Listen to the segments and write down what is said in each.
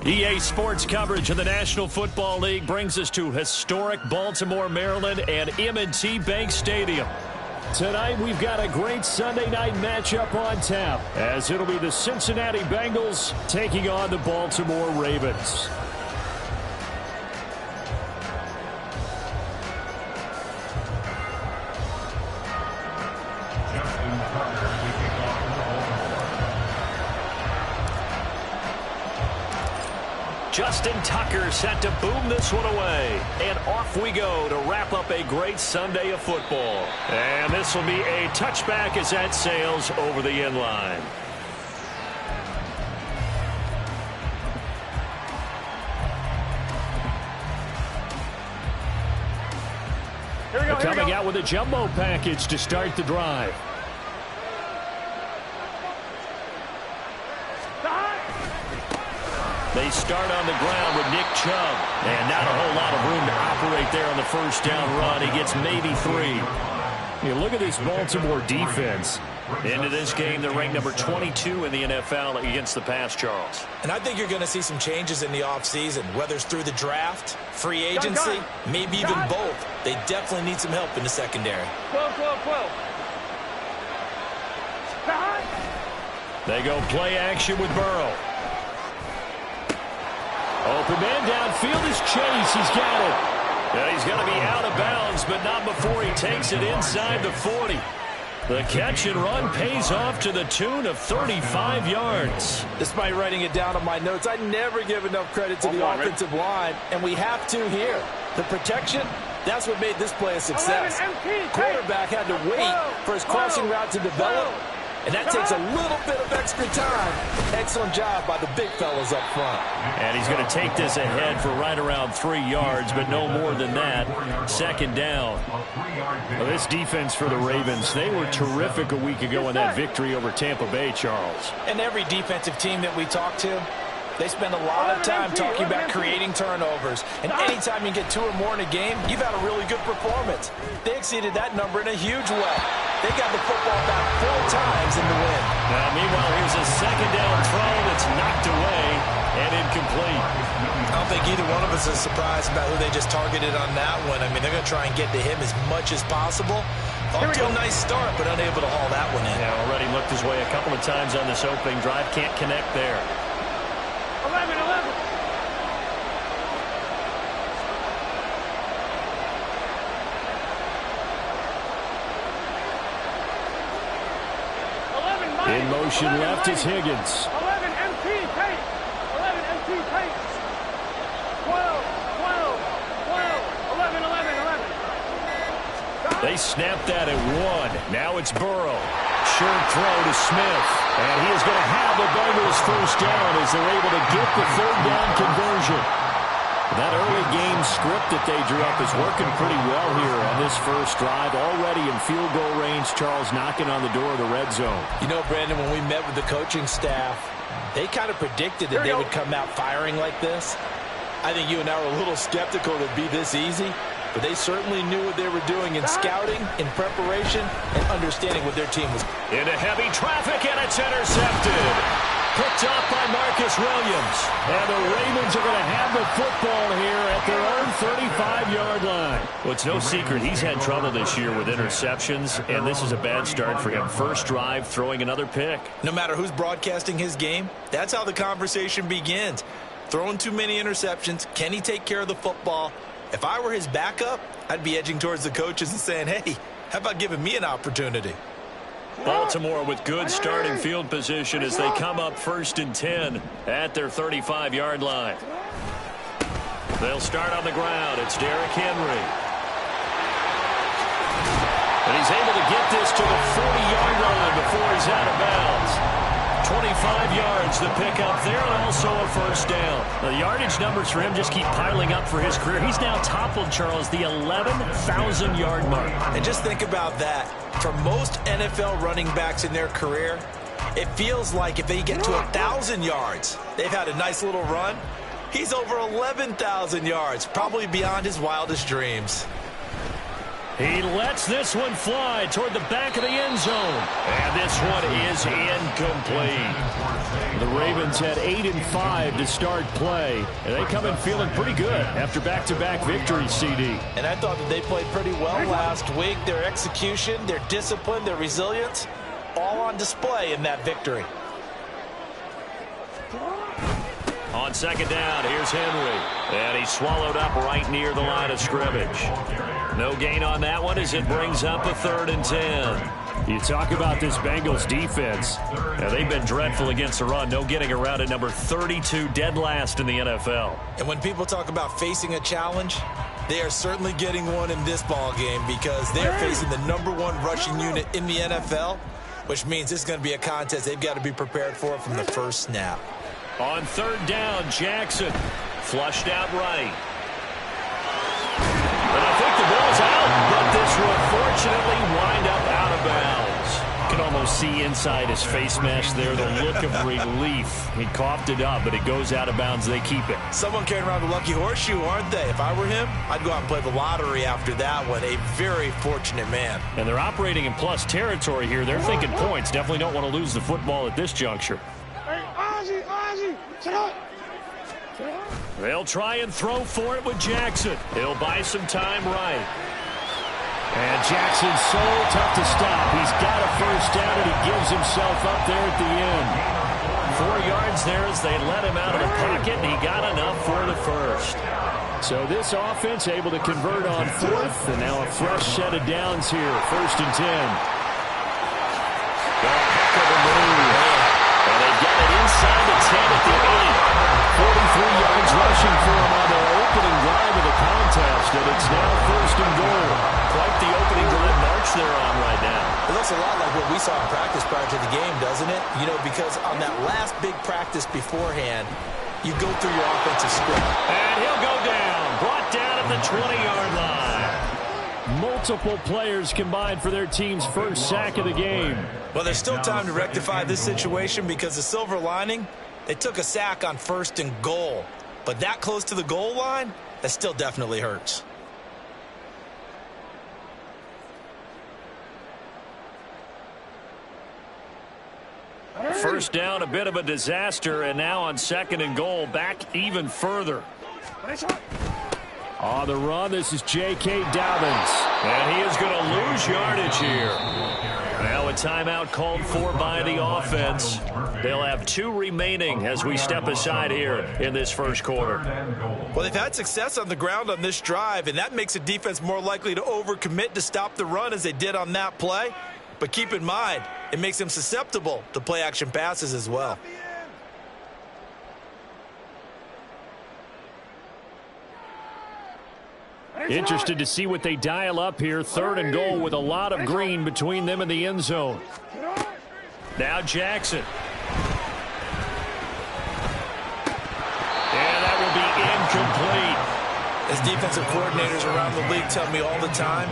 EA Sports coverage of the National Football League brings us to historic Baltimore, Maryland, and M&T Bank Stadium. Tonight, we've got a great Sunday night matchup on tap, as it'll be the Cincinnati Bengals taking on the Baltimore Ravens. Justin Tucker set to boom this one away. And off we go to wrap up a great Sunday of football. And this will be a touchback as that sails over the end line. Coming out with a jumbo package to start the drive. They start on the ground with Nick Chubb. And not a whole lot of room to operate there on the first down run. He gets maybe 3. You look at this Baltimore defense. Into this game, they're ranked number 22 in the NFL against the pass, Charles. And I think you're going to see some changes in the offseason, whether it's through the draft, free agency, maybe even both. They definitely need some help in the secondary. 12. They go play action with Burrow. Open man downfield is Chase. He's got it. And he's going to be out of bounds, but not before he takes it inside the 40. The catch and run pays off to the tune of 35 yards. Despite writing it down on my notes, I never give enough credit to the offensive line, and we have to here. The protection, that's what made this play a success. Quarterback had to wait for his crossing route to develop, and that takes a little bit of extra time. Excellent job by the big fellas up front. And he's going to take this ahead for right around 3 yards, but no more than that. Second down. Well, this defense for the Ravens, they were terrific a week ago in that victory over Tampa Bay, Charles. And every defensive team that we talk to, they spend a lot of time talking about creating turnovers. And anytime you get 2 or more in a game, you've had a really good performance. They exceeded that number in a huge way. They got the football back 4 times in the win. Now, meanwhile, here's a second down throw that's knocked away and incomplete. I don't think either one of us is surprised about who they just targeted on that one. I mean, they're going to try and get to him as much as possible. Off to a nice start, but unable to haul that one in. Yeah, already looked his way a couple of times on this opening drive. Can't connect there. 11. In motion left is Higgins. 11 MT pace. 11 MT pace. 12. 11. They snapped that at 1. Now it's Burrow. Short throw to Smith. And he is going to have the Bengals first down as they're able to get the third down conversion. That early game script that they drew up is working pretty well here on this first drive. Already in field goal range, Charles knocking on the door of the red zone. You know, Brandon, when we met with the coaching staff, they kind of predicted that they would come out firing like this. I think you and I were a little skeptical that it'd be this easy, but they certainly knew what they were doing in scouting, in preparation, and understanding what their team was. Into heavy traffic, and it's intercepted. Picked off by Marcus Williams. And the Ravens are going to have the football here at their own 35-yard line. Well, it's no secret he's had trouble this year with interceptions, and this is a bad start for him. First drive, throwing another pick. No matter who's broadcasting his game, that's how the conversation begins. Throwing too many interceptions, can he take care of the football? If I were his backup, I'd be edging towards the coaches and saying, hey, how about giving me an opportunity? Baltimore with good starting field position as they come up 1st and 10 at their 35-yard line. They'll start on the ground. It's Derrick Henry. And he's able to get this to the 40-yard line before he's out of bounds. 25 yards, the pickup there, and also a first down. The yardage numbers for him just keep piling up for his career. He's now toppled, Charles, the 11,000-yard mark. And just think about that. For most NFL running backs in their career, it feels like if they get to 1,000 yards, they've had a nice little run. He's over 11,000 yards, probably beyond his wildest dreams. He lets this one fly toward the back of the end zone. And this one is incomplete. The Ravens had 8-5 to start play, and they come in feeling pretty good after back-to-back victories, CD. And I thought that they played pretty well last week. Their execution, their discipline, their resilience, all on display in that victory. On second down, here's Henry. And he's swallowed up right near the line of scrimmage. No gain on that one as it brings up a 3rd and 10. You talk about this Bengals defense. Now, they've been dreadful against the run. No getting around at number 32, dead last in the NFL. And when people talk about facing a challenge, they are certainly getting one in this ball game because they're facing the #1 rushing unit in the NFL, which means it's going to be a contest they've got to be prepared for from the first snap. On 3rd down, Jackson flushed out right. And I think the ball's out, but this will fortunately wind up out of bounds. You can almost see inside his face mask there the look of relief. He coughed it up, but it goes out of bounds. They keep it. Someone carrying around the lucky horseshoe, aren't they? If I were him, I'd go out and play the lottery after that one. A very fortunate man. And they're operating in plus territory here. They're thinking points. Definitely don't want to lose the football at this juncture. They'll try and throw for it with Jackson. He'll buy some time right. And Jackson's so tough to stop. He's got a first down, and he gives himself up there at the end. 4 yards there as they let him out of the pocket, and he got enough for the first. So this offense able to convert on 4th, and now a fresh set of downs here. 1st and 10. Heck of a move. And they've got it inside the 10 at the 8. 43 yards rushing for him on their opening drive of the contest, and it's now 1st and goal. Quite the opening to that march they're on right now. It looks a lot like what we saw in practice prior to the game, doesn't it? You know, because on that last big practice beforehand, you go through your offensive script. And he'll go down, brought down at the 20-yard line. Multiple players combined for their team's first sack of the game. Well, there's still time to rectify this situation because the silver lining, they took a sack on 1st and goal. But that close to the goal line, that still definitely hurts. First down, a bit of a disaster, and now on 2nd and goal, back even further. On the run, this is J.K. Dobbins. And he is going to lose yardage here. Now a timeout called for by the offense. They'll have 2 remaining as we step aside here in this first quarter. Well, they've had success on the ground on this drive, and that makes a defense more likely to overcommit to stop the run as they did on that play. But keep in mind, it makes them susceptible to play-action passes as well. Interested to see what they dial up here. 3rd and goal with a lot of green between them and the end zone. Now Jackson. And that will be incomplete. As defensive coordinators around the league tell me all the time,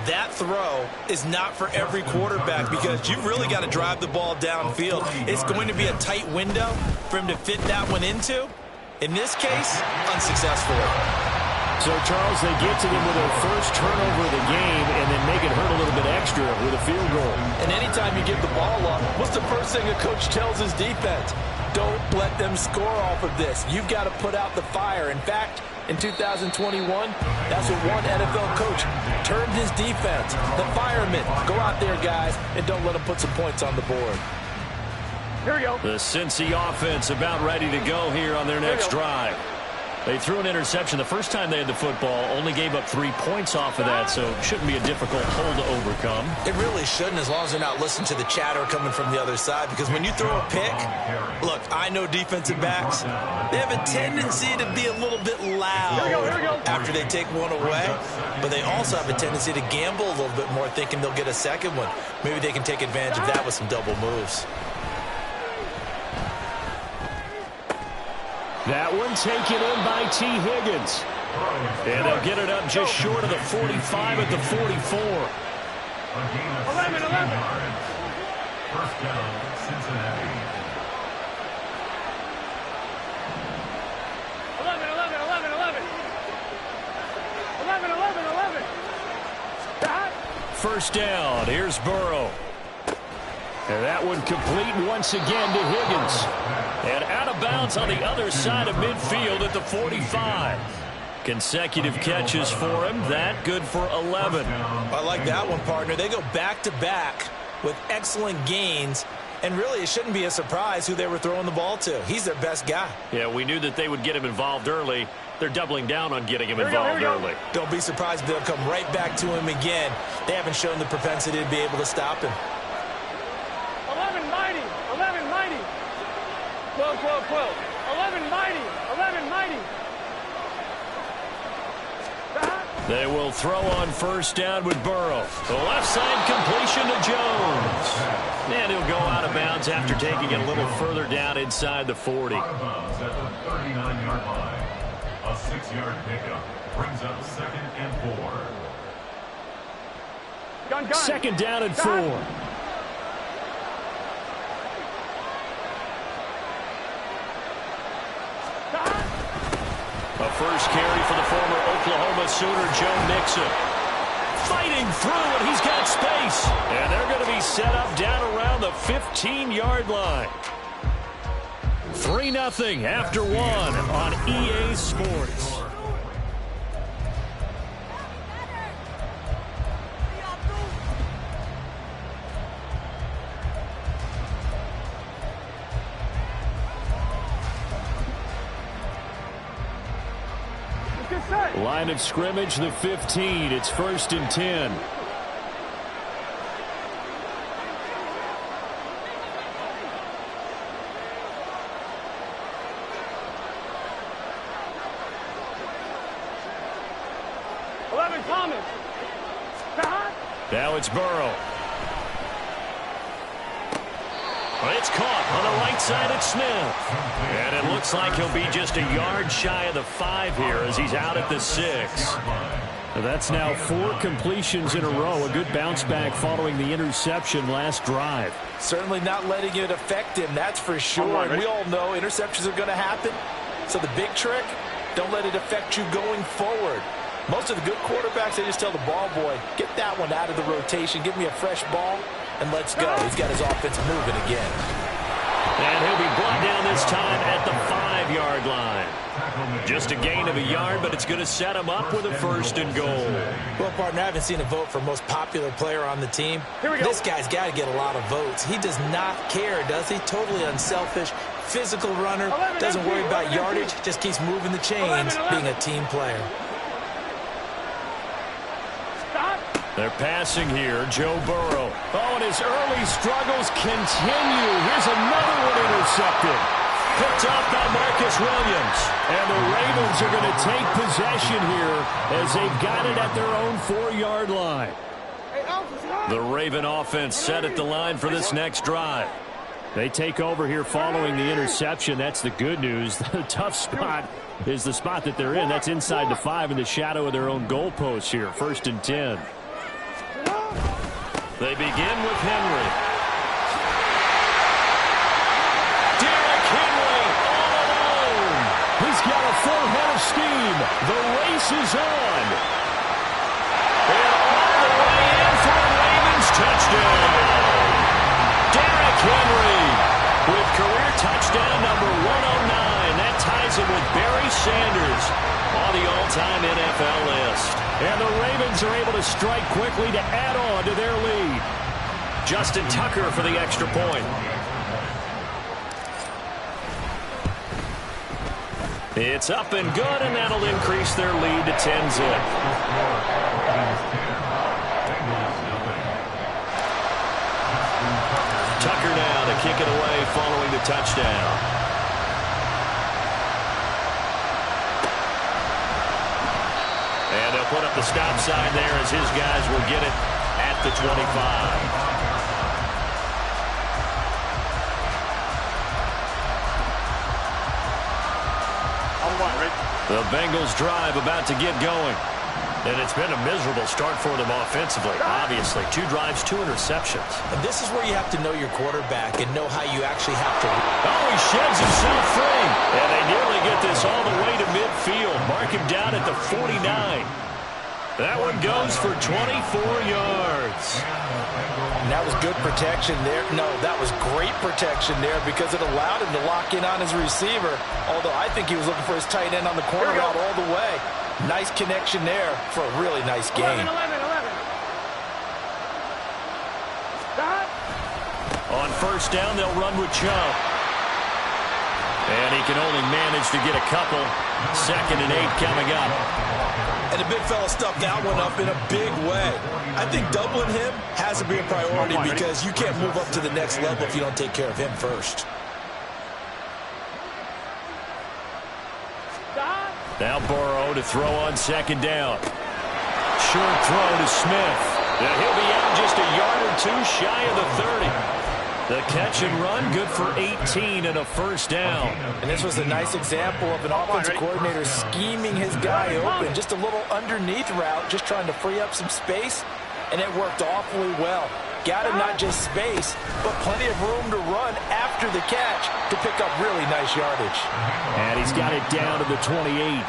that throw is not for every quarterback because you've really got to drive the ball downfield. It's going to be a tight window for him to fit that one into. In this case, unsuccessfully. So, Charles, they get to them with their first turnover of the game and then make it hurt a little bit extra with a field goal. And anytime you give the ball up, what's the first thing a coach tells his defense? Don't let them score off of this. You've got to put out the fire. In fact, in 2021, that's what one NFL coach termed his defense. The firemen. Go out there, guys, and don't let them put some points on the board. Here we go. The Cincy offense about ready to go here on their next drive. They threw an interception the first time they had the football, only gave up 3 points off of that, so it shouldn't be a difficult hole to overcome. It really shouldn't, as long as they're not listening to the chatter coming from the other side, because when you throw a pick, look, I know defensive backs, they have a tendency to be a little bit loud after they take one away, but they also have a tendency to gamble a little bit more, thinking they'll get a second one. Maybe they can take advantage of that with some double moves. That one taken in by T. Higgins. And they'll get it up just short of the 45 at the 44. 11. First down, Cincinnati. 11. First down. Here's Burrow. And that one complete once again to Higgins. And out of bounds on the other side of midfield at the 45. Consecutive catches for him. That good for 11. I like that one, partner. They go back-to-back with excellent gains. And really, it shouldn't be a surprise who they were throwing the ball to. He's their best guy. Yeah, we knew that they would get him involved early. They're doubling down on getting him involved early. Don't be surprised if they'll come right back to him again. They haven't shown the propensity to be able to stop him. 11 mighty, 11 mighty. 12, 12, 12. 11 mighty, 11 mighty. They will throw on first down with Burrow. The left side completion to Jones. And he'll go out of bounds after taking it a little further down inside the 40. Out of bounds at the 39-yard line. A 6-yard pickup brings up 2nd and 4. Gun. Second down and 4. A first carry for the former Oklahoma Sooner, Joe Mixon. Fighting through, and he's got space. And they're going to be set up down around the 15-yard line. 3-0 after 1 on EA Sports. Line of scrimmage, the 15. It's 1st and 10. Thomas. Now it's Burrow. It's caught on the right side at Smith. And it looks like he'll be just a yard shy of the 5 here as he's out at the 6. That's now 4 completions in a row. A good bounce back following the interception last drive. Certainly not letting it affect him, that's for sure. And we all know interceptions are going to happen. So the big trick, don't let it affect you going forward. Most of the good quarterbacks, they just tell the ball boy, get that one out of the rotation, give me a fresh ball, and let's go. He's got his offense moving again. And he'll be brought down this time at the 5-yard line. Just a gain of a yard, but it's going to set him up with a 1st and goal. Well, partner, I haven't seen a vote for most popular player on the team. This guy's got to get a lot of votes. He does not care, does he? Totally unselfish, physical runner, doesn't worry about yardage, just keeps moving the chains, being a team player. They're passing here, Joe Burrow. Oh, and his early struggles continue. Here's another one intercepted. Picked off by Marcus Williams. And the Ravens are going to take possession here as they've got it at their own 4-yard line. The Raven offense set at the line for this next drive. They take over here following the interception. That's the good news. The tough spot is the spot that they're in. That's inside the 5 in the shadow of their own goalpost here. 1st and 10. They begin with Henry. Derrick Henry all alone. He's got a full head of steam. The race is on. And all the way in for a Ravens touchdown. Derrick Henry with career touchdown number 109. That ties him with Barry Sanders on the all-time NFL list. And the Ravens are able to strike quickly to add on to their lead. Justin Tucker for the extra point. It's up and good, and that'll increase their lead to 10-zip. Tucker now to kick it away following the touchdown. And they'll put up the stop sign there as his guys will get it at the 25. The Bengals drive about to get going. And it's been a miserable start for them offensively, obviously. 2 drives, 2 interceptions. And this is where you have to know your quarterback and know how you actually have to. Oh, he sheds himself free. And they nearly get this all the way to midfield. Mark him down at the 49. That one goes for 24 yards. And that was good protection there. No, that was great protection there because it allowed him to lock in on his receiver, although I think he was looking for his tight end on the corner route all the way. Nice connection there for a really nice game. 11. Stop. On first down, they'll run with Chubb. And he can only manage to get a couple. 2nd and 8 coming up. And the big fella stuffed that one up in a big way. I think doubling him has to be a priority because you can't move up to the next level if you don't take care of him first. Stop. Now Burrow to throw on 2nd down. Short throw to Smith. And he'll be out just a yard or two shy of the 30. The catch and run, good for 18 and a first down. And this was a nice example of an offensive coordinator scheming his guy open. Just a little underneath route, just trying to free up some space, and it worked awfully well. Got him not just space, but plenty of room to run after the catch to pick up really nice yardage. And he's got it down to the 28.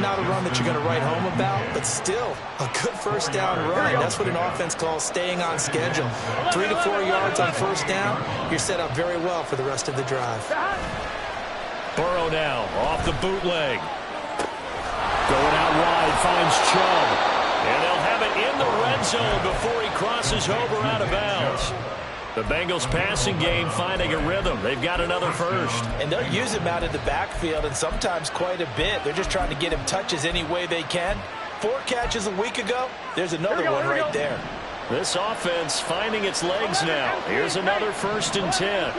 Not a run that you're going to write home about, but still a good first down run. That's what an offense calls staying on schedule. 3 to 4 yards on first down, you're set up very well for the rest of the drive. Burrow now off the bootleg. Going out wide, finds Chubb. And they'll have it in the red zone before he crosses over out of bounds. The Bengals passing game finding a rhythm. They've got another first. And they'll use him out of the backfield and sometimes quite a bit. They're just trying to get him touches any way they can. 4 catches a week ago. There's another one right there. This offense finding its legs now. Here's another 1st and 10.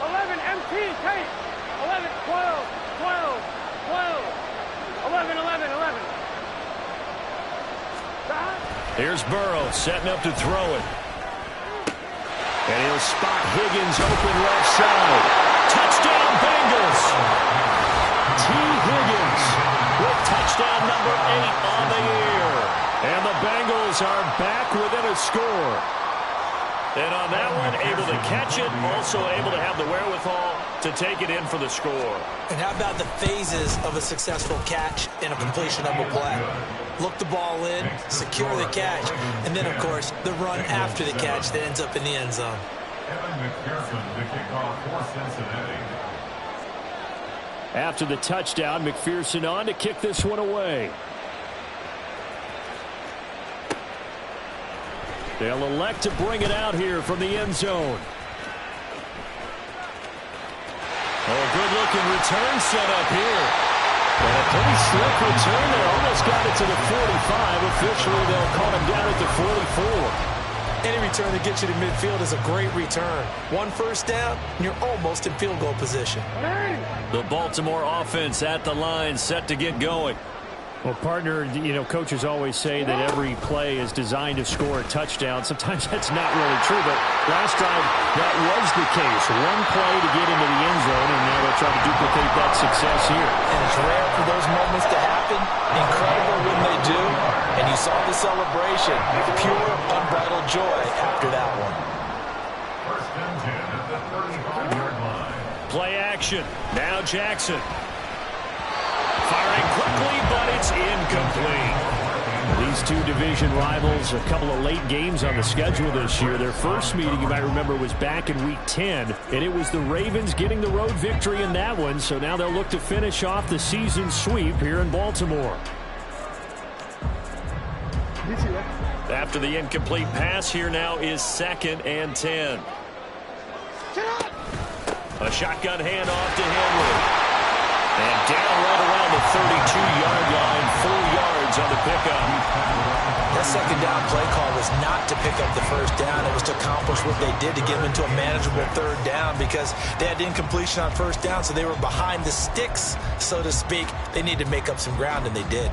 11 MT, Kate. 11, 12. 11. Stop. Here's Burrow setting up to throw it. And he'll spot Higgins open left side. Touchdown Bengals. T. Higgins with touchdown number 8 on the year. And the Bengals are back within a score. And on that one, able to catch it, also able to have the wherewithal to take it in for the score. And how about the phases of a successful catch and a completion of a play? Look the ball in, secure the catch, and then, of course, the run after the catch that ends up in the end zone. After the touchdown, McPherson on to kick this one away. They'll elect to bring it out here from the end zone. Oh, good-looking return set up here. And a pretty slick return. They almost got it to the 45. Officially, they'll call him down at the 44. Any return that gets you to midfield is a great return. 1 first down, and you're almost in field goal position. The Baltimore offense at the line, set to get going. Well, partner, coaches always say that every play is designed to score a touchdown. Sometimes that's not really true, but last drive, that was the case. 1 play to get into the end zone, and now they'll try to duplicate that success here. And it's rare for those moments to happen. Incredible when they do. And you saw the celebration. Pure, unbridled joy after that one. 1st and 10 at the 35-yard line. Play action. Now Jackson. Firing quickly, but it's incomplete. These two division rivals, a couple of late games on the schedule this year. Their first meeting, you might remember, was back in Week 10, and it was the Ravens getting the road victory in that one. So now they'll look to finish off the season sweep here in Baltimore. After the incomplete pass, here now is 2nd and 10. A shotgun handoff to Henry. And down right around the 32-yard line, 4 yards on the pickup. That 2nd down play call was not to pick up the first down. It was to accomplish what they did to get them into a manageable 3rd down because they had incompletion on first down, so they were behind the sticks, so to speak. They needed to make up some ground, and they did.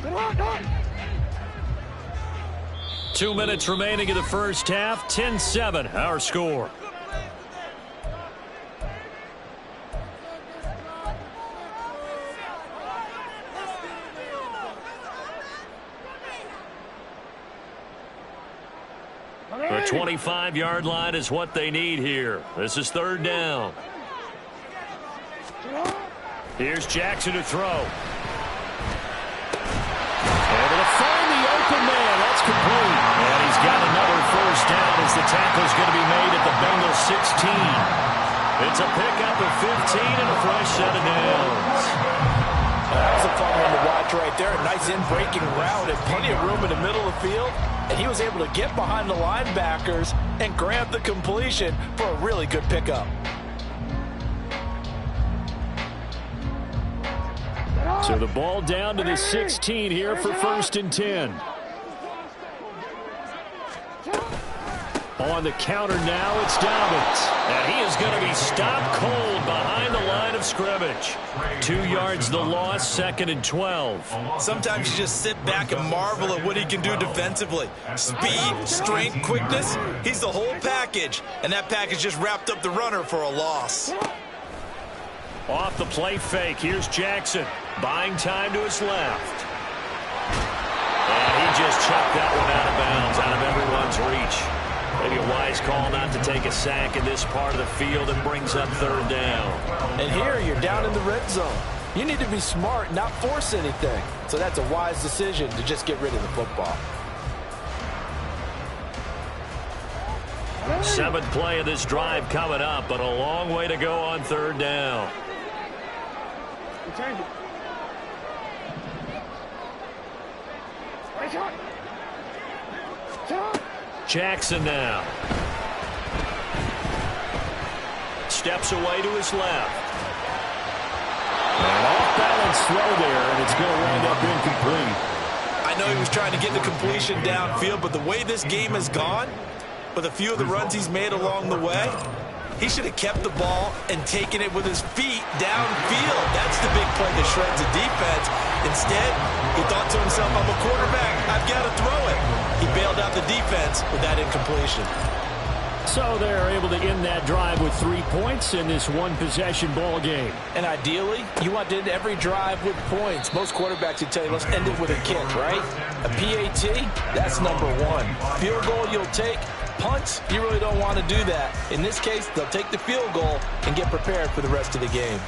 Come on. 2 minutes remaining in the first half. 10-7, our score. The 25-yard line is what they need here. This is third down. Here's Jackson to throw. Able to find the open man. That's complete. And he's got another first down as the tackle's going to be made at the Bengals 16. It's a pickup of 15 and a fresh set of downs. That was a fun one to watch right there. A nice in-breaking route and plenty of room in the middle of the field. And he was able to get behind the linebackers and grab the completion for a really good pickup. So the ball down to the 16 here for 1st and 10. On the counter now, it's Dobbins. And he is going to be stopped cold behind the line of scrimmage. 2 yards the loss, 2nd and 12. Sometimes you just sit back and marvel at what he can do defensively. Speed, strength, quickness, he's the whole package. And that package just wrapped up the runner for a loss. Off the play fake, here's Jackson. Buying time to his left. And he just chucked that one out of bounds, out of everyone's reach. Maybe a wise call not to take a sack in this part of the field and brings up third down. And here you're down in the red zone. You need to be smart, not force anything. So that's a wise decision to just get rid of the football. 7th play of this drive coming up, but a long way to go on third down. Change it. Jackson now. Steps away to his left. An off-balance throw there, and it's going to wind up incomplete. I know he was trying to get the completion downfield, but the way this game has gone, with a few of the runs he's made along the way, he should have kept the ball and taken it with his feet downfield. That's the big play that shreds the defense. Instead, he thought to himself, I'm a quarterback, I've got to throw it. He bailed out the defense with that incompletion. So they're able to end that drive with 3 points in this one-possession ball game. And ideally, you want to end every drive with points. Most quarterbacks would tell you, let's end it with a kick, right? A PAT, that's number 1. Field goal you'll take. Punts, you really don't want to do that. In this case, they'll take the field goal and get prepared for the rest of the game.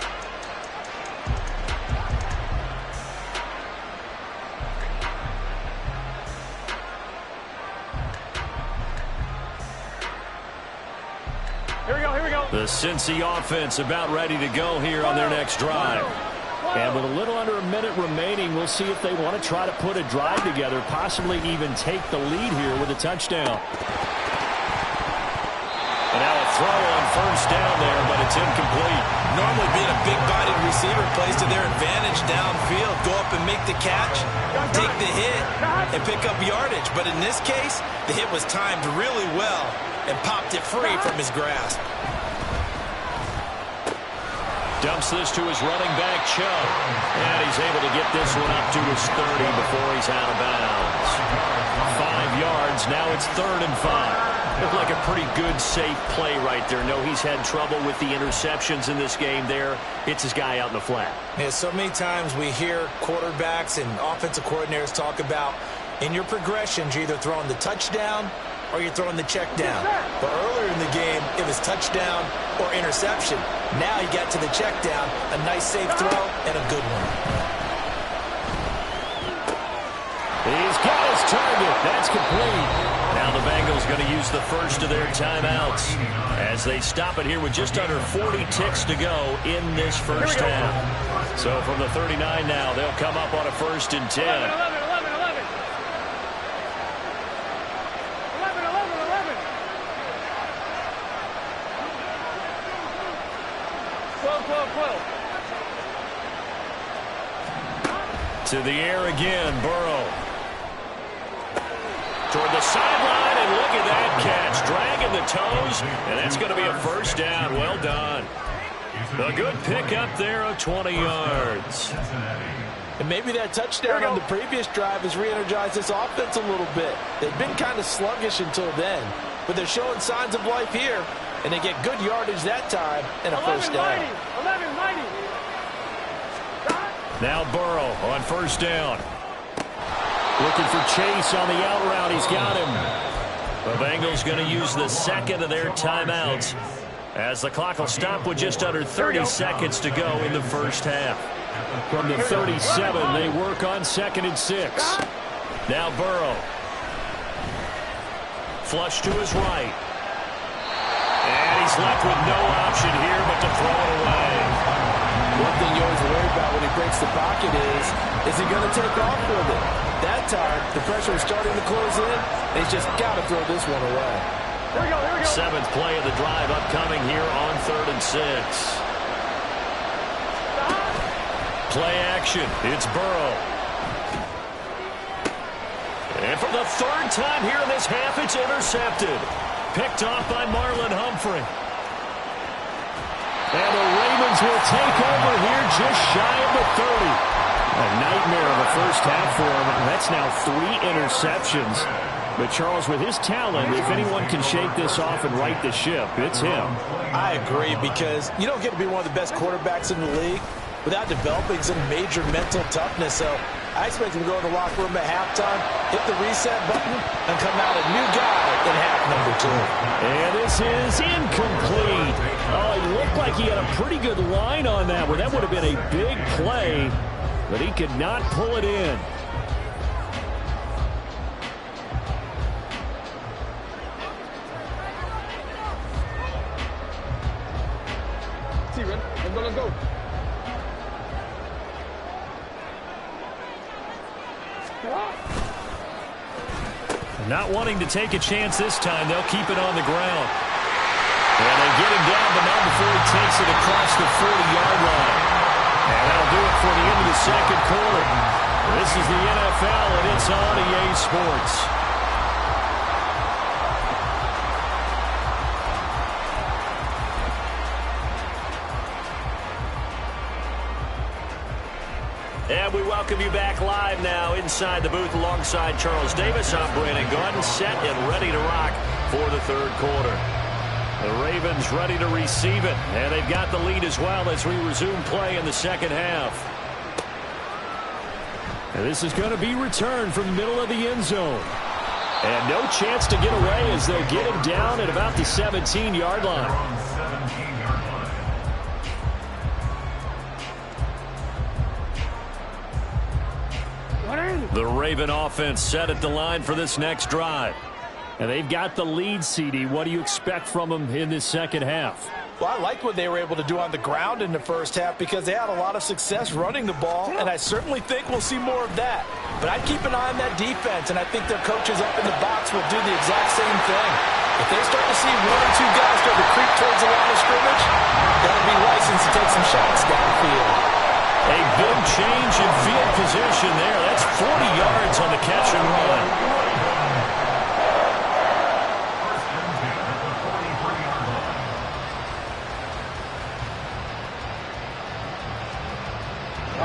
Here we go. The Cincy offense about ready to go here on their next drive. And with a little under a minute remaining, we'll see if they want to try to put a drive together, possibly even take the lead here with a touchdown. And now a throw on first down there, but it's incomplete. Normally being a big-bodied receiver plays to their advantage downfield. Go up and make the catch, take the hit, and pick up yardage. But in this case, the hit was timed really well and popped it free from his grasp. Dumps this to his running back, Chubb. And he's able to get this one up to his 30 before he's out of bounds. 5 yards, now it's 3rd and 5. Looked like a pretty good, safe play right there. No, he's had trouble with the interceptions in this game there. Hits his guy out in the flat. Yeah, so many times we hear quarterbacks and offensive coordinators talk about in your progressions, you're either throwing the touchdown or you're throwing the check down. But earlier in the game, it was touchdown or interception. Now he got to the check down, a nice safe throw, and a good one. He's got his target. That's complete. Now the Bengals going to use the first of their timeouts as they stop it here with just under 40 ticks to go in this first half. So from the 39 now, they'll come up on a 1st and 10. 11. 12. To the air again, Burrow. Toward the sideline, and look at that catch. Dragging the toes, and that's going to be a first down. Well done. A good pickup there of 20 yards. And maybe that touchdown on the previous drive has re-energized this offense a little bit. They've been kind of sluggish until then, but they're showing signs of life here, and they get good yardage that time and a first down. 11 mighty. Now Burrow on first down. Looking for Chase on the out route. He's got him. The Bengals going to use the second of their timeouts as the clock will stop with just under 30 seconds to go in the first half. From the 37, they work on 2nd and 6. Now Burrow. Flush to his right. And he's left with no option here but to throw it away. One thing you always worry about when he breaks the pocket is he going to take off with it? That time, the pressure is starting to close in. He's just got to throw this one away. Here we go, here we go. 7th play of the drive upcoming here on 3rd and 6. Play action. It's Burrow. And for the 3rd time here in this half, it's intercepted. Picked off by Marlon Humphrey. And the Ravens will take over here just shy of the 30. A nightmare of a first half for him. That's now 3 interceptions. But Charles, with his talent, if anyone can shake this off and right the ship, it's him. I agree, because you don't get to be one of the best quarterbacks in the league without developing some major mental toughness. So I expect him to go in the locker room at halftime, hit the reset button, and come out a new guy in half number 2. And this is incomplete. Oh, he looked like he had a pretty good line on that one. That would have been a big play, but he could not pull it in. Let's go. Not wanting to take a chance this time, they'll keep it on the ground. And they get him down, but not before he takes it across the 40-yard line. And that'll do it for the end of the 2nd quarter. This is the NFL, and it's on EA Sports. And we welcome you back live now inside the booth alongside Charles Davis. I'm Brandon Gaudin, set and ready to rock for the 3rd quarter. The Ravens ready to receive it, and they've got the lead as well as we resume play in the 2nd half. And this is going to be returned from the middle of the end zone. And no chance to get away as they'll get him down at about the 17-yard line. The Raven offense set at the line for this next drive. And they've got the lead, CD. What do you expect from them in this 2nd half? Well, I liked what they were able to do on the ground in the first half because they had a lot of success running the ball, and I certainly think we'll see more of that. But I'd keep an eye on that defense, and I think their coaches up in the box will do the exact same thing. If they start to see 1 or 2 guys start to creep towards the line of scrimmage, they'll be licensed to take some shots downfield. A big change in field position there. That's 40 yards on the catch and run.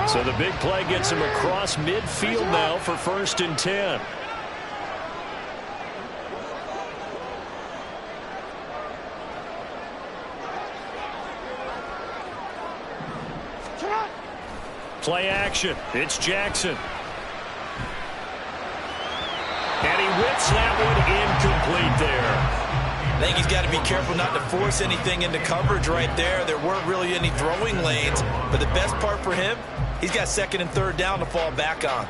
So the big play gets him across midfield now for 1st and 10. Play action. It's Jackson. And he whips that one incomplete there. I think he's got to be careful not to force anything into coverage right there. There weren't really any throwing lanes. But the best part for him, he's got 2nd and 3rd down to fall back on.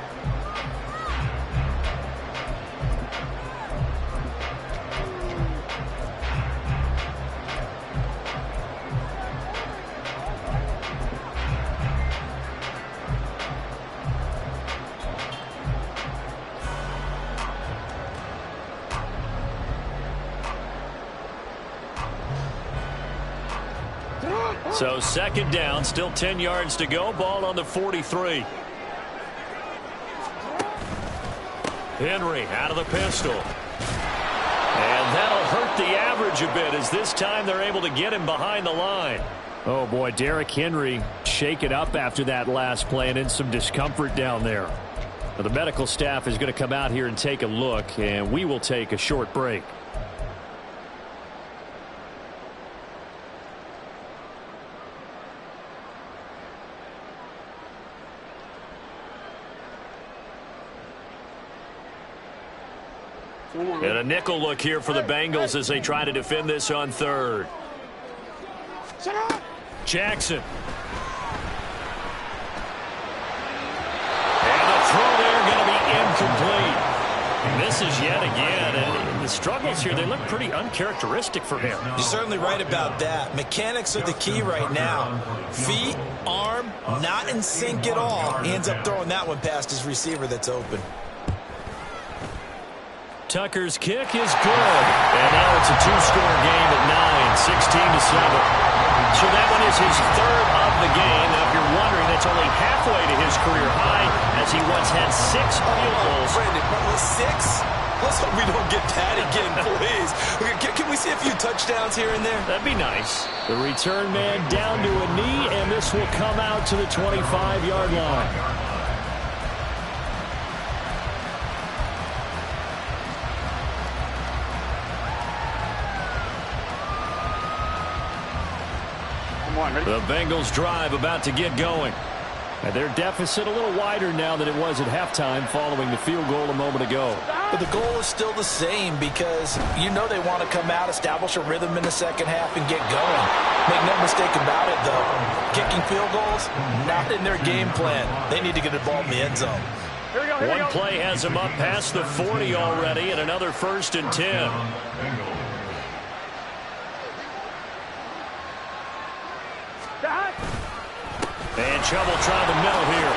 So 2nd down, still 10 yards to go. Ball on the 43. Henry out of the pistol. And that'll hurt the average a bit as this time they're able to get him behind the line. Oh, boy, Derrick Henry shaken up after that last play and in some discomfort down there. Now, the medical staff is going to come out here and take a look, and we will take a short break. And a nickel look here for the Bengals as they try to defend this on third. Jackson. And the throw there going to be incomplete. Misses yet again. And the struggles here, they look pretty uncharacteristic for him. You're certainly right about that. Mechanics are the key right now. Feet, arm, not in sync at all. He ends up throwing that one past his receiver that's open. Tucker's kick is good. And now it's a two-score game at 9, 16-7. So that one is his third of the game. Now, if you're wondering, that's only halfway to his career high, as he once had 6 field goals. Brandon, 6? Let's hope we don't get that again, please. Can we see a few touchdowns here and there? That'd be nice. The return man down to a knee, and this will come out to the 25-yard line. The Bengals drive about to get going. And their deficit a little wider now than it was at halftime following the field goal a moment ago. But the goal is still the same because you know they want to come out, establish a rhythm in the second half, and get going. Make no mistake about it, though. Kicking field goals, not in their game plan. They need to get the ball in the end zone. One play has them up past the 40 already, and another 1st and 10. And trouble trying the middle here.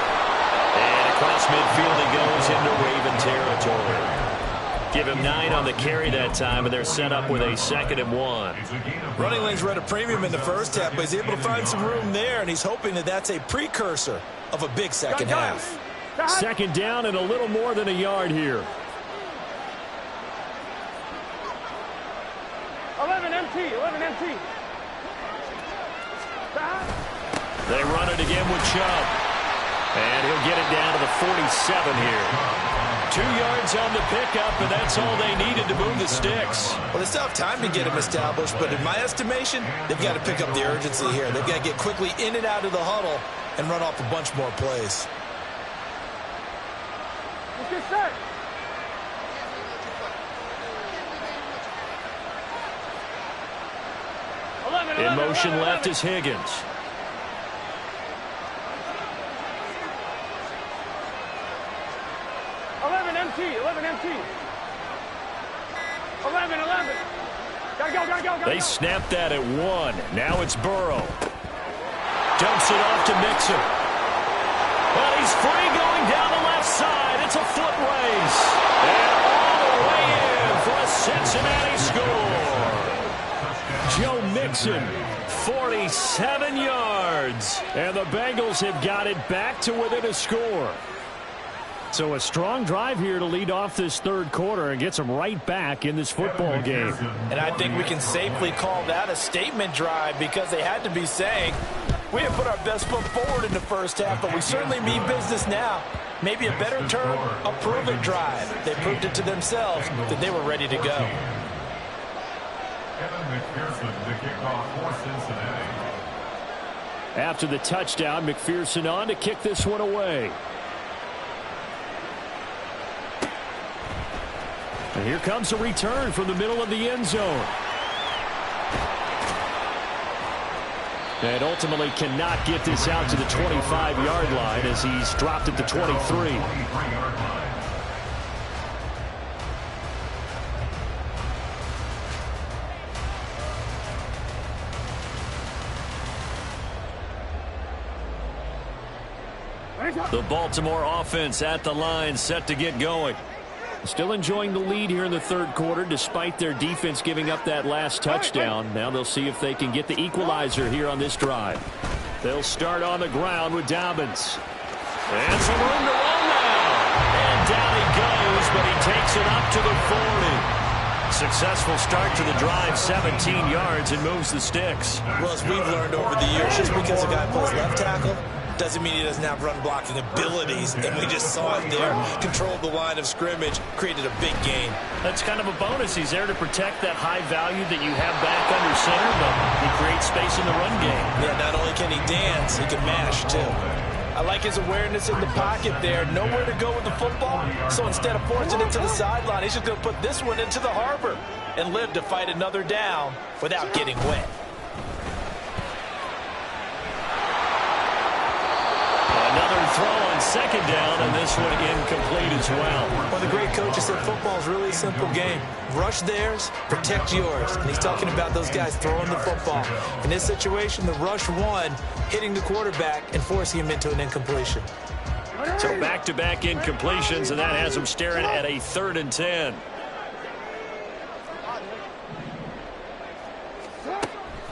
And across midfield he goes into Raven territory. Give him 9 on the carry that time, and they're set up with a 2nd and 1. Running lanes were at a premium in the first half, but he's able to find some room there, and he's hoping that that's a precursor of a big second half. 2nd down and a little more than a yard here. 11 MT, 11 MT. They run it again with Chubb. And he'll get it down to the 47 here. 2 yards on the pickup, and that's all they needed to move the sticks. Well, they still have time to get him established, but in my estimation, they've got to pick up the urgency here. They've got to get quickly in and out of the huddle and run off a bunch more plays. Let's get set. In motion left is Higgins. 11 MT, 11 MT. 11. Gotta go. They snapped that at 1. Now it's Burrow. Dumps it off to Mixon. Well, he's free going down the left side. It's a foot race. And all the way in for a Cincinnati score. Joe Mixon, 47 yards. And the Bengals have got it back to within a score. So a strong drive here to lead off this third quarter and gets them right back in this football game. And I think we can safely call that a statement drive because they had to be saying, we have put our best foot forward in the first half, but we certainly mean business now. Maybe a better term, a prove-it drive. They proved it to themselves that they were ready to go. After the touchdown, McPherson on to kick this one away. And here comes a return from the middle of the end zone. And ultimately cannot get this out to the 25-yard line as he's dropped at the 23. The Baltimore offense at the line, set to get going. Still enjoying the lead here in the third quarter despite their defense giving up that last touchdown. Now they'll see if they can get the equalizer here on this drive. They'll start on the ground with Dobbins. And some room to run now. And down he goes, but he takes it up to the 40. Successful start to the drive, 17 yards, and moves the sticks. Well, as we've learned over the years, just because a guy plays left tackle doesn't mean he doesn't have run-blocking abilities, and we just saw it there. Controlled the line of scrimmage, created a big gain. That's kind of a bonus. He's there to protect that high value that you have back under center, but he creates space in the run game. Yeah, not only can he dance, he can mash, too. I like his awareness in the pocket there. Nowhere to go with the football. So instead of forcing it to the sideline, he's just going to put this one into the harbor and live to fight another down without getting wet. Another throw on second down, and this one incomplete as well. One of the great coaches said football is really a simple game. Rush theirs, protect yours. And he's talking about those guys throwing the football. In this situation, the rush won, hitting the quarterback and forcing him into an incompletion. So back-to-back incompletions, and that has him staring at a 3rd and 10.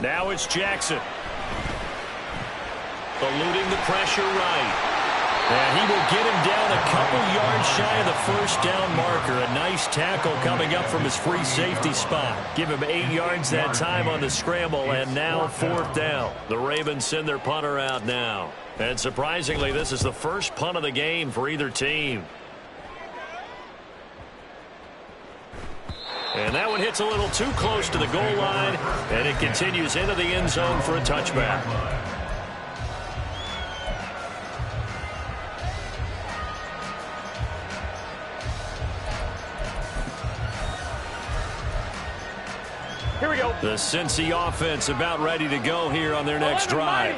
Now it's Jackson. Eluding the pressure right. And he will get him down a couple yards shy of the first down marker. A nice tackle coming up from his free safety spot. Give him 8 yards that time on the scramble, and now 4th down. The Ravens send their punter out now. And surprisingly, this is the first punt of the game for either team. And that one hits a little too close to the goal line, and it continues into the end zone for a touchback. Here we go. The Cincy offense about ready to go here on their next drive.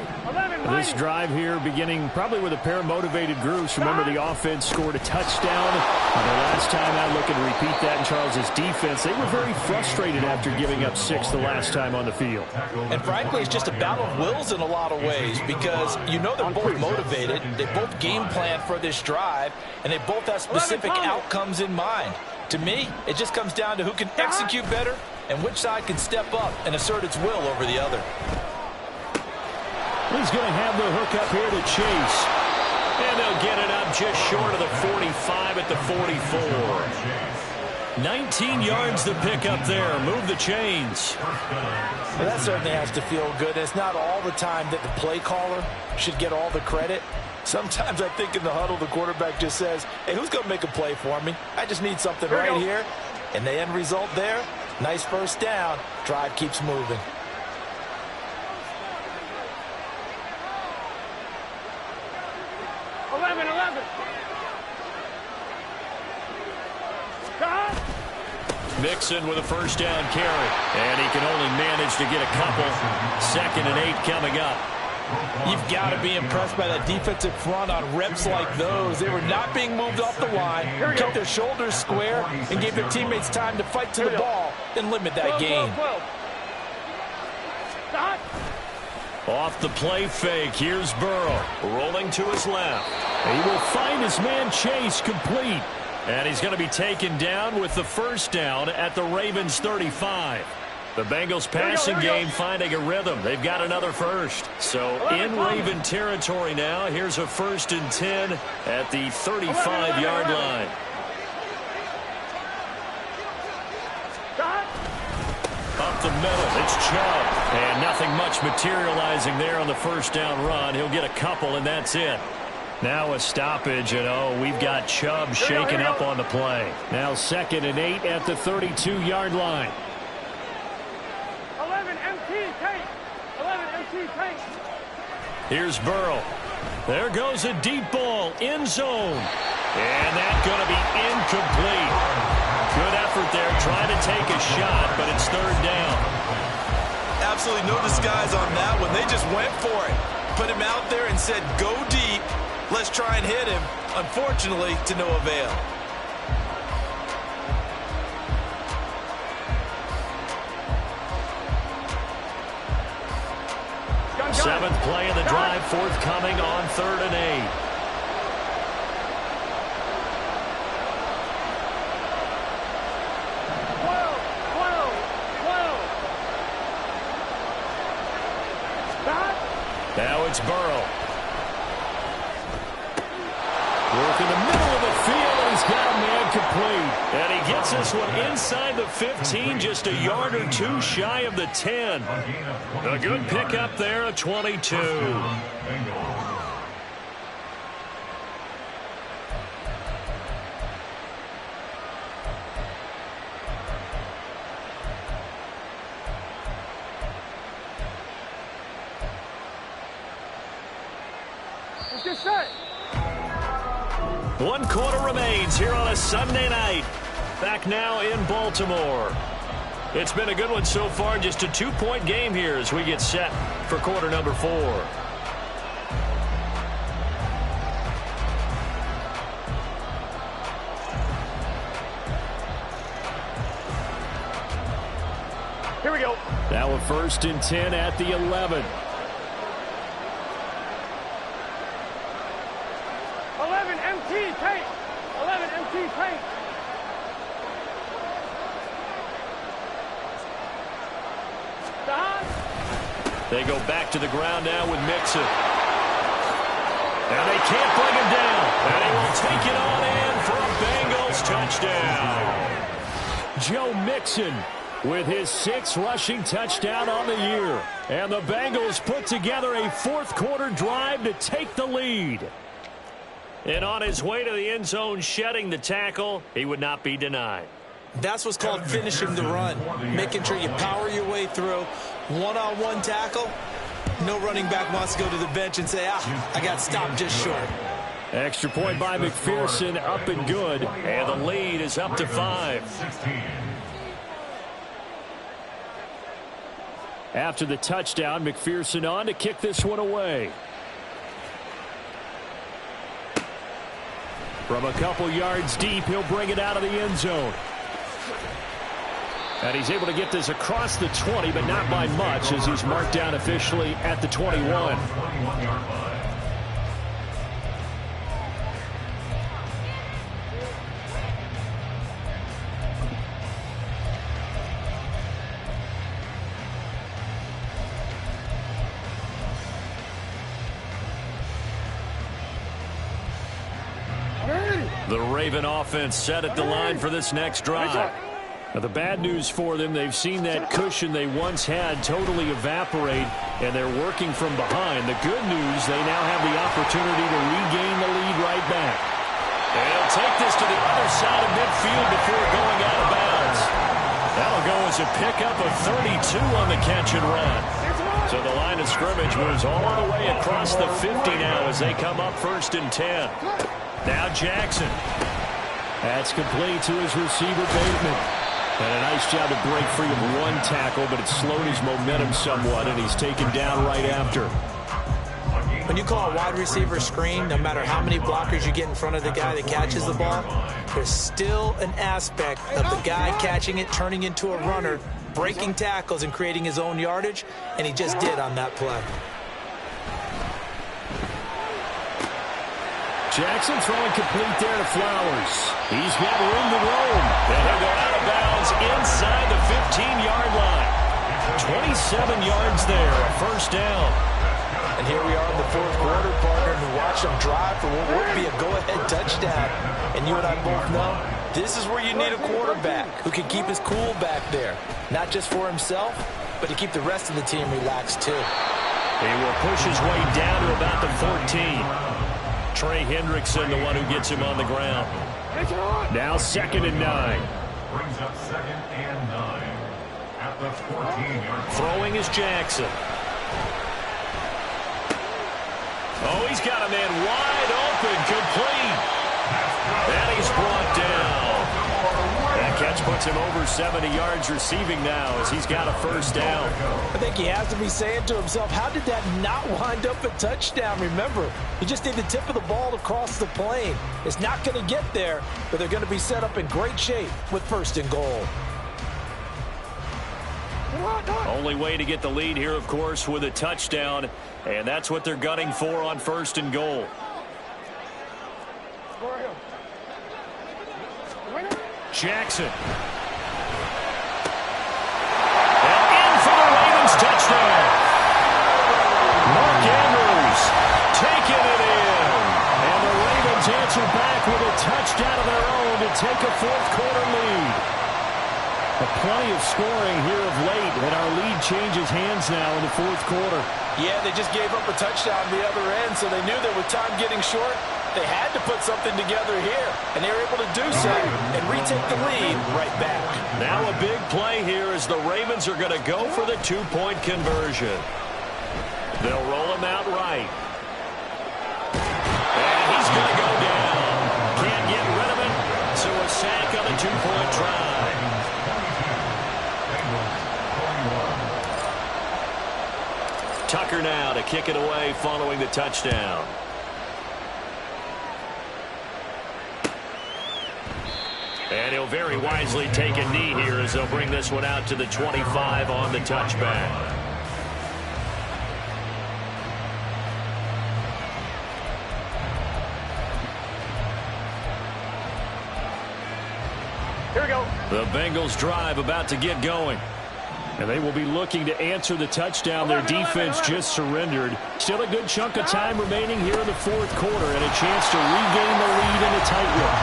This drive here beginning probably with a pair of motivated groups. Remember, the offense scored a touchdown. The last time out, looking to repeat that in Charles's defense. They were very frustrated after giving up 6 the last time on the field. And frankly, it's just a battle of wills in a lot of ways because you know they're both motivated. They both game plan for this drive, and they both have specific outcomes in mind. To me, it just comes down to who can execute better and which side can step up and assert its will over the other. He's going to have the hook up here to Chase. And they'll get it up just short of the 45 at the 44. 19 yards to pick up there. Move the chains. Well, that certainly has to feel good. It's not all the time that the play caller should get all the credit. Sometimes I think in the huddle, the quarterback just says, hey, who's going to make a play for me? I just need something right here. And the end result there, nice first down. Drive keeps moving. Mixon with a first down carry. And he can only manage to get a couple. 2nd and 8 coming up. You've got to be impressed by that defensive front on reps like those. They were not being moved off the line, kept their shoulders square, and gave their teammates time to fight to the ball and limit that gain. Off the play fake, here's Burrow, rolling to his left. He will find his man Chase complete. And he's going to be taken down with the first down at the Ravens 35. The Bengals passing game finding a rhythm. They've got another first. So in Raven territory now, here's a 1st and 10 at the 35-yard line. Up the middle, it's Chubb. And nothing much materializing there on the first down run. He'll get a couple, and that's it. Now a stoppage, and we've got Chubb shaken up on the play. Now 2nd and 8 at the 32-yard line. 11 MT tank. 11 MT tank. Here's Burrow. There goes a deep ball, end zone. And that's going to be incomplete. Good effort there, trying to take a shot, but it's 3rd down. Absolutely no disguise on that one. They just went for it. Put him out there and said, go deep. Let's try and hit him. Unfortunately, to no avail. Seventh play of the drive, forthcoming on 3rd and 8. Now it's Burrow. Work in the middle of the field, and he's got a man complete. And he gets this one inside the 15, just a yard or two shy of the 10. A good pickup there, a 22. Get set. 1 quarter remains here on a Sunday night. Back now in Baltimore. It's been a good one so far. Just a 2-point game here as we get set for quarter number 4. Here we go. Now a 1st and 10 at the 11. 11 MT paint. 11 MT paint. They go back to the ground now with Mixon. And they can't bring him down. And he will take it on in for a Bengals touchdown. Joe Mixon with his 6th rushing touchdown on the year. And the Bengals put together a 4th quarter drive to take the lead. And on his way to the end zone, shedding the tackle, he would not be denied. That's what's called finishing the run. Making sure you power your way through. One-on-one tackle. No running back wants to go to the bench and say, I got stopped just short. Extra point by McPherson, up and good. And the lead is up to 5. After the touchdown, McPherson on to kick this one away. From a couple yards deep, he'll bring it out of the end zone. And he's able to get this across the 20, but not by much, as he's marked down officially at the 21. The Raven offense set at the line for this next drive. Now, the bad news for them, they've seen that cushion they once had totally evaporate, and they're working from behind. The good news, they now have the opportunity to regain the lead right back. And he'll take this to the other side of midfield before going out of bounds. That'll go as a pickup of 32 on the catch and run. So the line of scrimmage moves all the way across the 50 now as they come up 1st and 10. Now Jackson. That's complete to his receiver, Bateman. And a nice job to break free of one tackle, but it slowed his momentum somewhat, and he's taken down right after. When you call a wide receiver screen, no matter how many blockers you get in front of the guy that catches the ball, there's still an aspect of the guy catching it, turning into a runner, breaking tackles and creating his own yardage, and he just did on that play. Jackson throwing complete there to Flowers. He's got room to roam. And he'll go out of bounds inside the 15-yard line. 27 yards there, a 1st down. And here we are in the 4th quarter, partner, and watch them drive for what would be a go-ahead touchdown. And you and I both know this is where you need a quarterback who can keep his cool back there. Not just for himself, but to keep the rest of the team relaxed too. He will push his way down to about the 14. Trey Hendrickson, the one who gets him on the ground. Now 2nd and 9. Brings up 2nd and 9 at the 14-yard. Throwing is Jackson. Oh, he's got a man wide open, complete. And he's brought down. That catch puts him over 70 yards receiving now as he's got a 1st down. I think he has to be saying to himself, how did that not wind up a touchdown? Remember, he just need the tip of the ball to cross the plane. It's not going to get there, but they're going to be set up in great shape with 1st and goal. Only way to get the lead here, of course, with a touchdown, and that's what they're gunning for on 1st and goal. Jackson. And in for the Ravens touchdown. Mark Andrews taking it in. And the Ravens answer back with a touchdown of their own to take a 4th quarter lead. Plenty of scoring here of late, and our lead changes hands now in the 4th quarter. Yeah, they just gave up a touchdown on the other end, so they knew that with time getting short, they had to put something together here, and they were able to do so and retake the lead right back. Now a big play here as the Ravens are going to go for the 2-point conversion. They'll roll him out right. Tucker now to kick it away following the touchdown. And he'll very wisely take a knee here as they'll bring this one out to the 25 on the touchback. Here we go. The Bengals drive about to get going. And they will be looking to answer the touchdown their defense just surrendered. Still a good chunk of time remaining here in the fourth quarter and a chance to regain the lead in a tight one.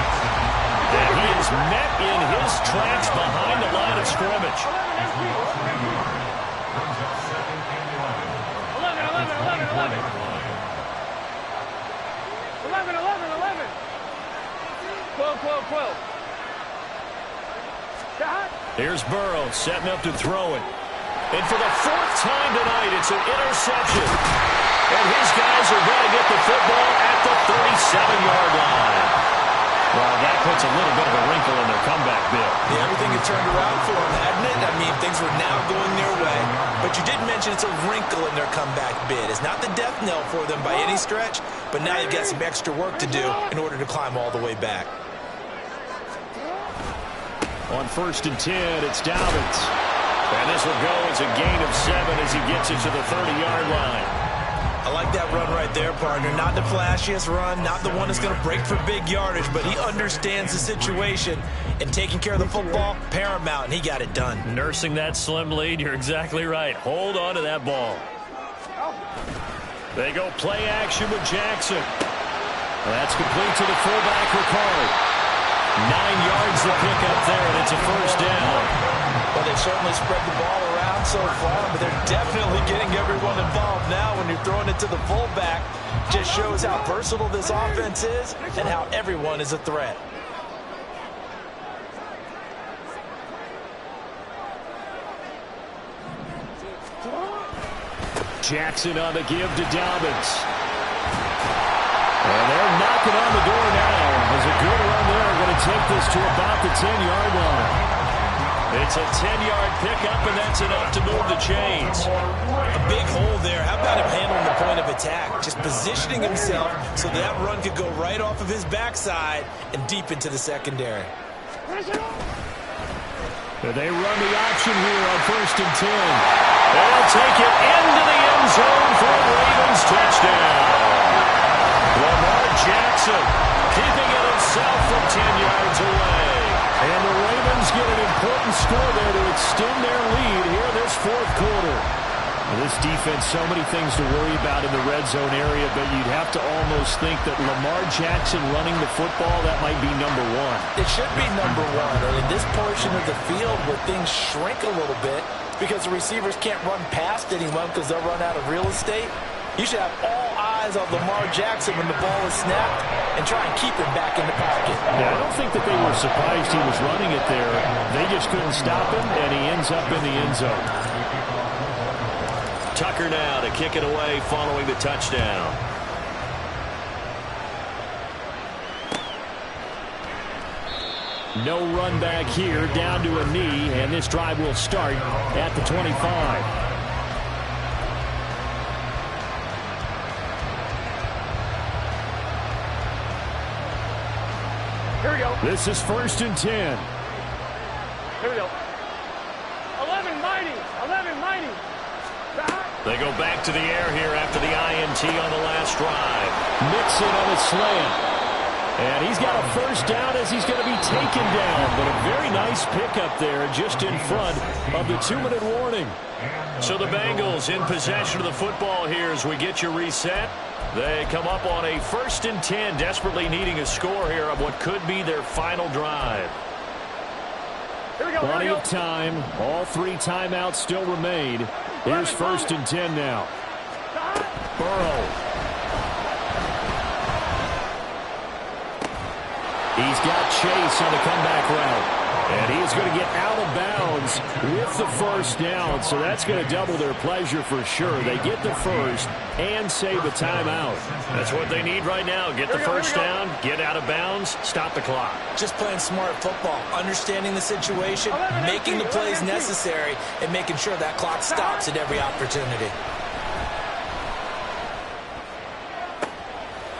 And he is met in his tracks behind the line of scrimmage. 12. Here's Burrow setting up to throw it. And for the fourth time tonight, it's an interception. And his guys are going to get the football at the 37-yard line. Well, that puts a little bit of a wrinkle in their comeback bid. Yeah, everything had turned around for them, hadn't it? I mean, things were now going their way. But you did mention it's a wrinkle in their comeback bid. It's not the death knell for them by any stretch, but now they've got some extra work to do in order to climb all the way back. On 1st and 10, it's Dobbins. And this will go as a gain of 7 as he gets it to the 30-yard line. I like that run right there, partner. Not the flashiest run, not the one that's going to break for big yardage, but he understands the situation, and taking care of the football, paramount, and he got it done. Nursing that slim lead, you're exactly right. Hold on to that ball. They go play action with Jackson. That's complete to the fullback, Ricard. 9 yards to pick up there, and it's a first down. Well, they've certainly spread the ball around so far, but they're definitely getting everyone involved now when you're throwing it to the fullback. Just shows how versatile this offense is and how everyone is a threat. Jackson on the give to Dobbins. And they're knocking on the door now. There's a good run there. Going to take this to about the 10-yard line. It's a 10-yard pickup, and that's enough to move the chains. A big hole there. How about him handling the point of attack? Just positioning himself so that run could go right off of his backside and deep into the secondary. They run the option here on 1st and 10. They'll take it into the end zone for a Ravens touchdown. Lamar Jackson keeping it himself from 10 yards away. And the Ravens get an important score there to extend their lead here this fourth quarter. This defense, so many things to worry about in the red zone area, but you'd have to almost think that Lamar Jackson running the football, that might be number one. It should be number one. And in this portion of the field where things shrink a little bit because the receivers can't run past anyone because they'll run out of real estate, you should have all eyes on Lamar Jackson when the ball is snapped and try and keep him back in the pocket. Yeah, I don't think that they were surprised he was running it there. They just couldn't stop him, and he ends up in the end zone. Tucker now to kick it away following the touchdown. No run back here, down to a knee, and this drive will start at the 25. Here we go. This is 1st and 10. Here we go. 11 mighty. They go back to the air here after the INT on the last drive. Mixon on the slant. And he's got a first down as he's going to be taken down. But a very nice pickup there just in front of the 2-minute warning. So the Bengals in possession of the football here as we get you reset. They come up on a 1st and 10, desperately needing a score here of what could be their final drive. Here we go. Plenty of time. All 3 timeouts still remain. Here's 1st and 10 now. Burrow. He's got Chase on the comeback route. And he is going to get out of bounds with the first down. So that's going to double their pleasure for sure. They get the first and save a timeout. That's what they need right now. Get the first down, get out of bounds, stop the clock. Just playing smart football, understanding the situation, making the plays necessary, and making sure that clock stops at every opportunity.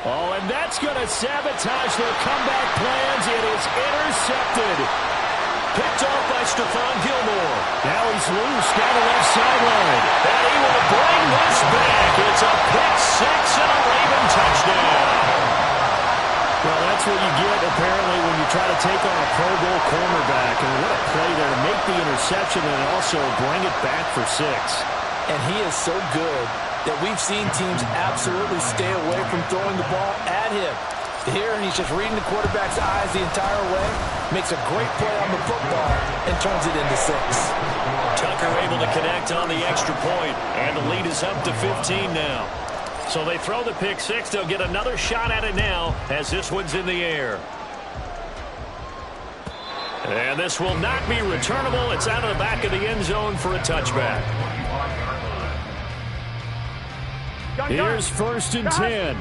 Oh, and that's going to sabotage their comeback plans. It is intercepted. Picked off by Stephon Gilmore. Now he's loose down the left sideline. And he will bring this back. It's a pick six and a Raven touchdown. Well, that's what you get, apparently, when you try to take on a Pro Bowl cornerback. And what a play there to make the interception and also bring it back for six. And he is so good that we've seen teams absolutely stay away from throwing the ball at him. Here, he's just reading the quarterback's eyes the entire way, makes a great play on the football, and turns it into six. Tucker able to connect on the extra point, and the lead is up to 15 now. So they throw the pick six. They'll get another shot at it now as this one's in the air. And this will not be returnable. It's out of the back of the end zone for a touchback. Here's 1st and 10.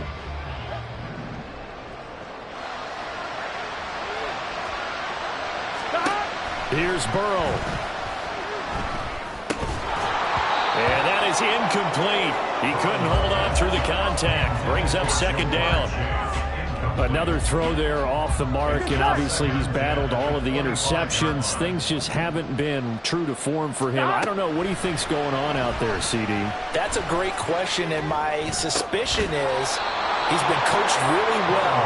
Here's Burrow. And that is incomplete. He couldn't hold on through the contact. Brings up 2nd down. Another throw there off the mark, and obviously he's battled all of the interceptions. Things just haven't been true to form for him. I don't know. What do you think's going on out there, CD? That's a great question, and my suspicion is he's been coached really well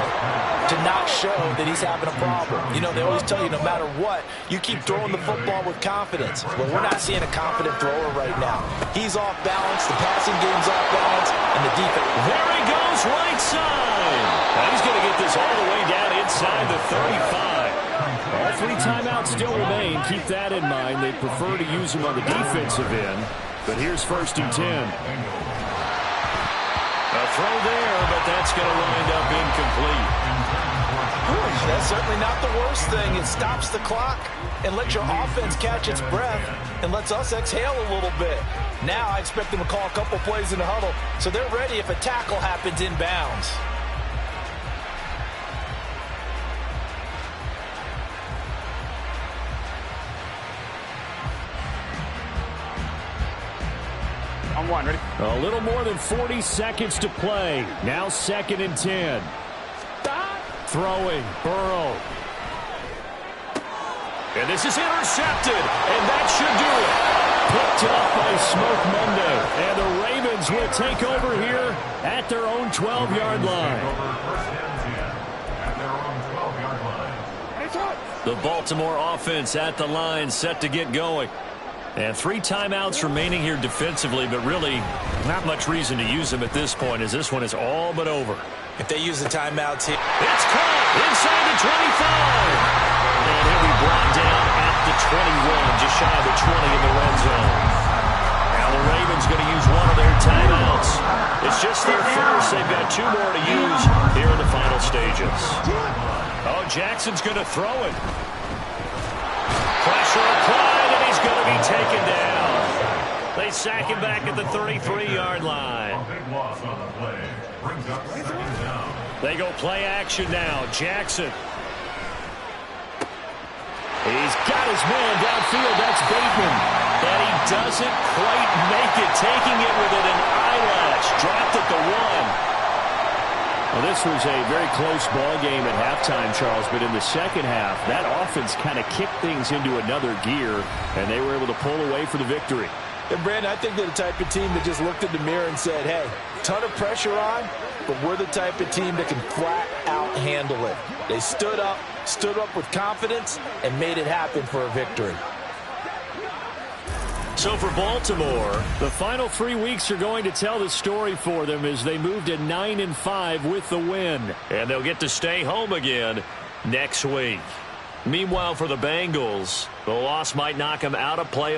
to not show that he's having a problem. You know, they always tell you no matter what, you keep throwing the football with confidence. Well, we're not seeing a confident thrower right now. He's off balance, the passing game's off balance, and the defense. There he goes, right side. Now he's going to get this all the way down inside the 35. All 3 timeouts still remain. Keep that in mind. They prefer to use him on the defensive end. But here's 1st and 10. A throw there, but that's going to wind up incomplete. That's certainly not the worst thing. It stops the clock and lets your offense catch its breath and lets us exhale a little bit. Now I expect them to call a couple plays in the huddle so they're ready if a tackle happens inbounds. On 1, ready? A little more than 40 seconds to play. Now 2nd and 10. Throwing, Burrow. And this is intercepted, and that should do it. Picked up by Smoke Monday, and the Ravens will take over here at their own 12-yard line. The Baltimore offense at the line, set to get going. And 3 timeouts remaining here defensively, but really not much reason to use them at this point, as this one is all but over. If they use the timeouts here. It's caught inside the 25. And he'll be brought down at the 21, just shy of the 20 in the red zone. Now the Ravens going to use one of their timeouts. It's just their first. They've got 2 more to use here in the final stages. Oh, Jackson's going to throw it. Pressure applied, and he's going to be taken down. They sack him back at the 33-yard line. A big loss on the play. Brings up 2nd down. They go play action now. Jackson. He's got his man downfield. That's Bateman. And he doesn't quite make it. Taking it with an eyelash. Dropped at the 1. Well, this was a very close ball game at halftime, Charles, but in the second half, that offense kind of kicked things into another gear, and they were able to pull away for the victory. And, Brandon, I think they're the type of team that just looked in the mirror and said, hey, ton of pressure on, but we're the type of team that can flat out handle it. They stood up with confidence, and made it happen for a victory. So for Baltimore, the final 3 weeks are going to tell the story for them as they move to 9-5 with the win. And they'll get to stay home again next week. Meanwhile, for the Bengals, the loss might knock them out of play.